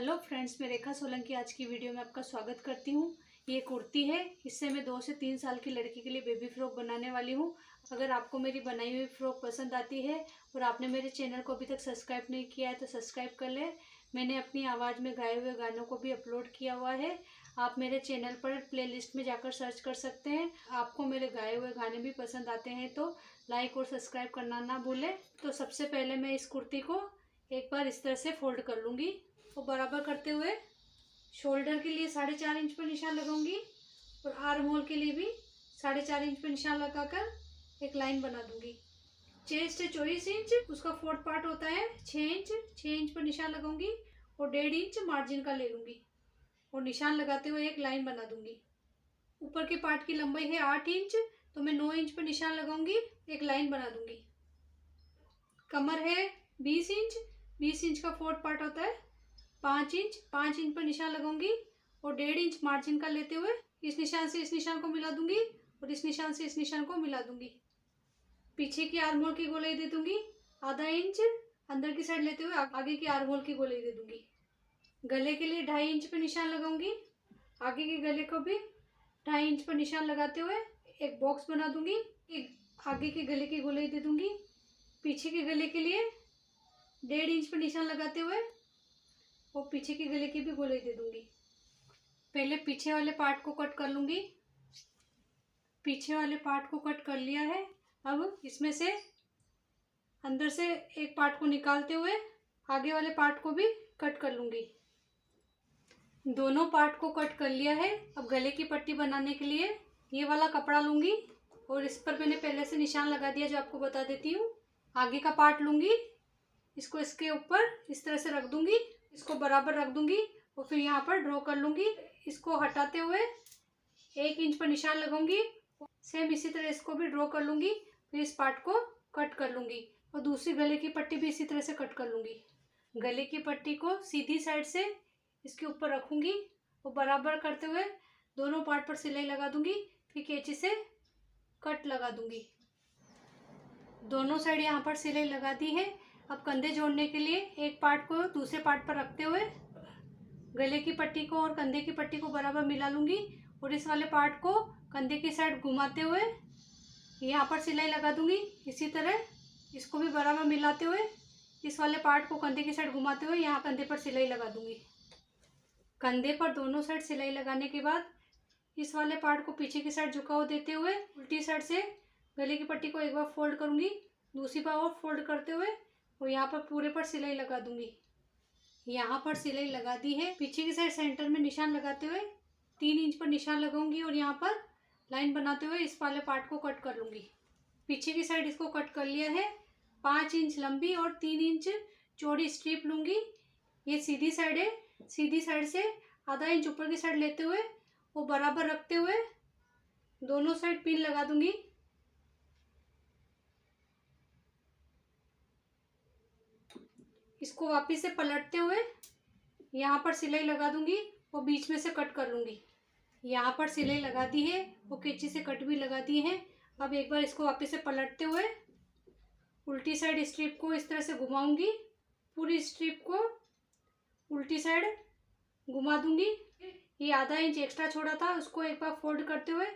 Hello friends, मैं रेखा सोलंकी आज की वीडियो में आपका स्वागत करती हूँ। ये कुर्ती है, इससे मैं 2 से 3 साल की लड़की के लिए बेबी फ्रॉक बनाने वाली हूँ। अगर आपको मेरी बनाई हुई फ्रॉक पसंद आती है और आपने मेरे चैनल को अभी तक सब्सक्राइब नहीं किया है तो सब्सक्राइब कर लें। मैंने अपनी आवाज़ में गाए हुए गानों को भी अपलोड किया हुआ है। आप मेरे चैनल पर प्लेलिस्ट में जाकर सर्च कर सकते हैं। आपको मेरे गाए हुए गाने भी पसंद आते हैं तो लाइक और सब्सक्राइब करना ना भूलें। तो सबसे पहले मैं इस कुर्ती को एक बार इस तरह से फोल्ड कर लूँगी और बराबर करते हुए शोल्डर के लिए 4.5 इंच पर निशान लगाऊंगी और आर्म होल के लिए भी 4.5 इंच पर निशान लगाकर एक लाइन बना दूंगी। चेस्ट है 24 इंच, उसका 4th पार्ट होता है 6 इंच पर निशान लगाऊंगी और 1.5 इंच मार्जिन का ले लूंगी और निशान लगाते हुए एक लाइन बना दूंगी। ऊपर के पार्ट की लंबाई है 8 इंच, तो मैं 9 इंच पर निशान लगाऊंगी, एक लाइन बना दूंगी। कमर है 20 इंच, 20 इंच का 4th पार्ट होता है 5 इंच पर निशान लगाऊंगी और 1.5 इंच मार्जिन का लेते हुए इस निशान से इस निशान को मिला दूंगी और इस निशान से इस निशान को मिला दूंगी। पीछे की आर्म होल की गोलाई दे दूंगी ½ इंच, अंदर की साइड लेते हुए आगे की आर्म होल की गोलाई दे दूंगी। गले के लिए 2.5 इंच पर निशान लगाऊंगी, आगे के गले को भी 2.5 इंच पर निशान लगाते हुए एक बॉक्स बना दूंगी। एक आगे के गले की गोलाई दे दूंगी। पीछे के गले के लिए 1.5 इंच पर निशान लगाते हुए और पीछे के गले की भी गोलाई दे दूंगी। पहले पीछे वाले पार्ट को कट कर लूंगी। पीछे वाले पार्ट को कट कर लिया है। अब इसमें से अंदर से एक पार्ट को निकालते हुए आगे वाले पार्ट को भी कट कर लूंगी। दोनों पार्ट को कट कर लिया है। अब गले की पट्टी बनाने के लिए ये वाला कपड़ा लूंगी और इस पर मैंने पहले से निशान लगा दिया जो आपको बता देती हूँ। आगे का पार्ट लूंगी, इसको इसके ऊपर इस तरह से रख दूंगी, इसको बराबर रख दूंगी और फिर यहाँ पर ड्रॉ कर लूंगी। इसको हटाते हुए 1 इंच पर निशान लगाऊंगी। सेम इसी तरह इसको भी ड्रॉ कर लूंगी, फिर इस पार्ट को कट कर लूंगी और दूसरी गले की पट्टी भी इसी तरह से कट कर लूंगी। गले की पट्टी को सीधी साइड से इसके ऊपर रखूंगी और बराबर करते हुए दोनों पार्ट पर सिलाई लगा दूंगी, फिर कैंची से कट लगा दूंगी। दोनों साइड यहाँ पर सिलाई लगा दी है। अब कंधे जोड़ने के लिए एक पार्ट को दूसरे पार्ट पर रखते हुए गले की पट्टी को और कंधे की पट्टी को बराबर मिला लूंगी और इस वाले पार्ट को कंधे की साइड घुमाते हुए यहाँ पर सिलाई लगा दूंगी। इसी तरह इसको भी बराबर मिलाते हुए इस वाले पार्ट को कंधे की साइड घुमाते हुए यहाँ कंधे पर सिलाई लगा दूंगी। कंधे पर दोनों साइड सिलाई लगाने के बाद इस वाले पार्ट को पीछे की साइड झुकाव देते हुए उल्टी साइड से गले की पट्टी को एक बार फोल्ड करूंगी, दूसरी बार और फोल्ड करते हुए और यहाँ पर पूरे पर सिलाई लगा दूंगी। यहाँ पर सिलाई लगा दी है। पीछे की साइड सेंटर में निशान लगाते हुए 3 इंच पर निशान लगाऊंगी और यहाँ पर लाइन बनाते हुए इस वाले पार्ट को कट कर लूंगी। पीछे की साइड इसको कट कर लिया है। 5 इंच लंबी और 3 इंच चौड़ी स्ट्रिप लूंगी। ये सीधी साइड है, सीधी साइड से ½ इंच ऊपर की साइड लेते हुए वो बराबर रखते हुए दोनों साइड पिन लगा दूंगी। इसको वापस से पलटते हुए यहाँ पर सिलाई लगा दूंगी और बीच में से कट कर लूंगी। यहाँ पर सिलाई लगा दी है और कैंची से कट भी लगा दी है। अब एक बार इसको वापस से पलटते हुए उल्टी साइड स्ट्रिप को इस तरह से घुमाऊंगी। पूरी स्ट्रिप को उल्टी साइड घुमा दूंगी। ये ½ इंच एक्स्ट्रा छोड़ा था उसको एक बार फोल्ड करते हुए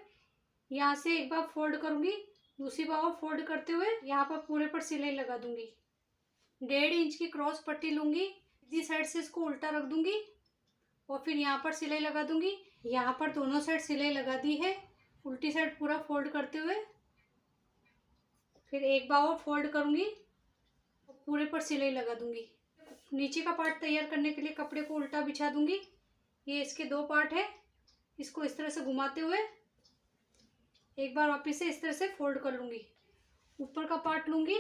यहाँ से एक बार फोल्ड करूंगी, दूसरी बार और फोल्ड करते हुए यहाँ पर पूरे पर सिलाई लगा दूंगी। 1.5 इंच की क्रॉस पट्टी लूंगी, इसी साइड से इसको उल्टा रख दूंगी और फिर यहाँ पर सिलाई लगा दूंगी। यहाँ पर दोनों साइड सिलाई लगा दी है। उल्टी साइड पूरा फोल्ड करते हुए फिर एक बार और फोल्ड करूंगी और पूरे पर सिलाई लगा दूंगी। नीचे का पार्ट तैयार करने के लिए कपड़े को उल्टा बिछा दूंगी। ये इसके 2 पार्ट है, इसको इस तरह से घुमाते हुए एक बार वापस से इस तरह से फोल्ड कर लूंगी। ऊपर का पार्ट लूंगी,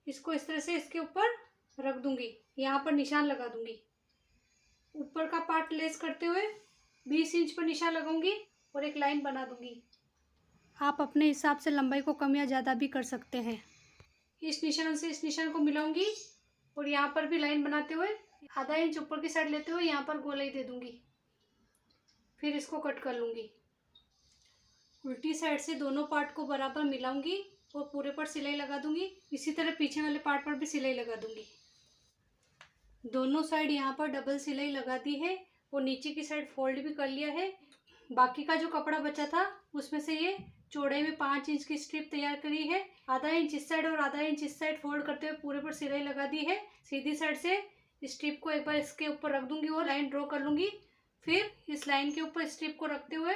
इसको इस तरह से इसके ऊपर रख दूंगी, यहाँ पर निशान लगा दूंगी। ऊपर का पार्ट लेस करते हुए 20 इंच पर निशान लगाऊंगी और एक लाइन बना दूंगी। आप अपने हिसाब से लंबाई को कम या ज़्यादा भी कर सकते हैं। इस निशान से इस निशान को मिलाऊंगी और यहाँ पर भी लाइन बनाते हुए ½ इंच ऊपर की साइड लेते हुए यहाँ पर गोलाई दे दूंगी, फिर इसको कट कर लूंगी। उल्टी साइड से दोनों पार्ट को बराबर मिलाऊंगी और पूरे पर सिलाई लगा दूंगी। इसी तरह पीछे वाले पार्ट पर भी सिलाई लगा दूंगी। दोनों साइड यहाँ पर डबल सिलाई लगा दी है और नीचे की साइड फोल्ड भी कर लिया है। बाकी का जो कपड़ा बचा था उसमें से ये चौड़ाई में 5 इंच की स्ट्रिप तैयार करी है। आधा इंच इस साइड और आधा इंच इस साइड फोल्ड करते हुए पूरे पर सिलाई लगा दी है। सीधी साइड से स्ट्रिप को एक बार इसके ऊपर रख दूंगी और लाइन ड्रॉ कर लूंगी। फिर इस लाइन के ऊपर स्ट्रिप को रखते हुए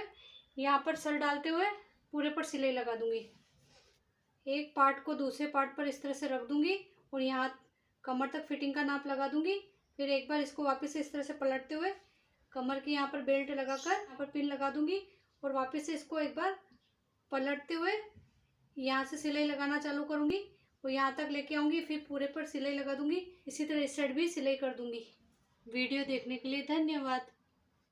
यहाँ पर सर डालते हुए पूरे पर सिलाई लगा दूंगी। एक पार्ट को दूसरे पार्ट पर इस तरह से रख दूंगी और यहाँ कमर तक फिटिंग का नाप लगा दूंगी। फिर एक बार इसको वापस से इस तरह से पलटते हुए कमर की यहाँ पर बेल्ट लगाकर यहाँ पर पिन लगा दूंगी और वापस से इसको एक बार पलटते हुए यहाँ से सिलाई लगाना चालू करूंगी और यहाँ तक लेके आऊंगी। फिर पूरे पर सिलाई लगा दूंगी। इसी तरह इस साइड भी सिलाई कर दूंगी। वीडियो देखने के लिए धन्यवाद।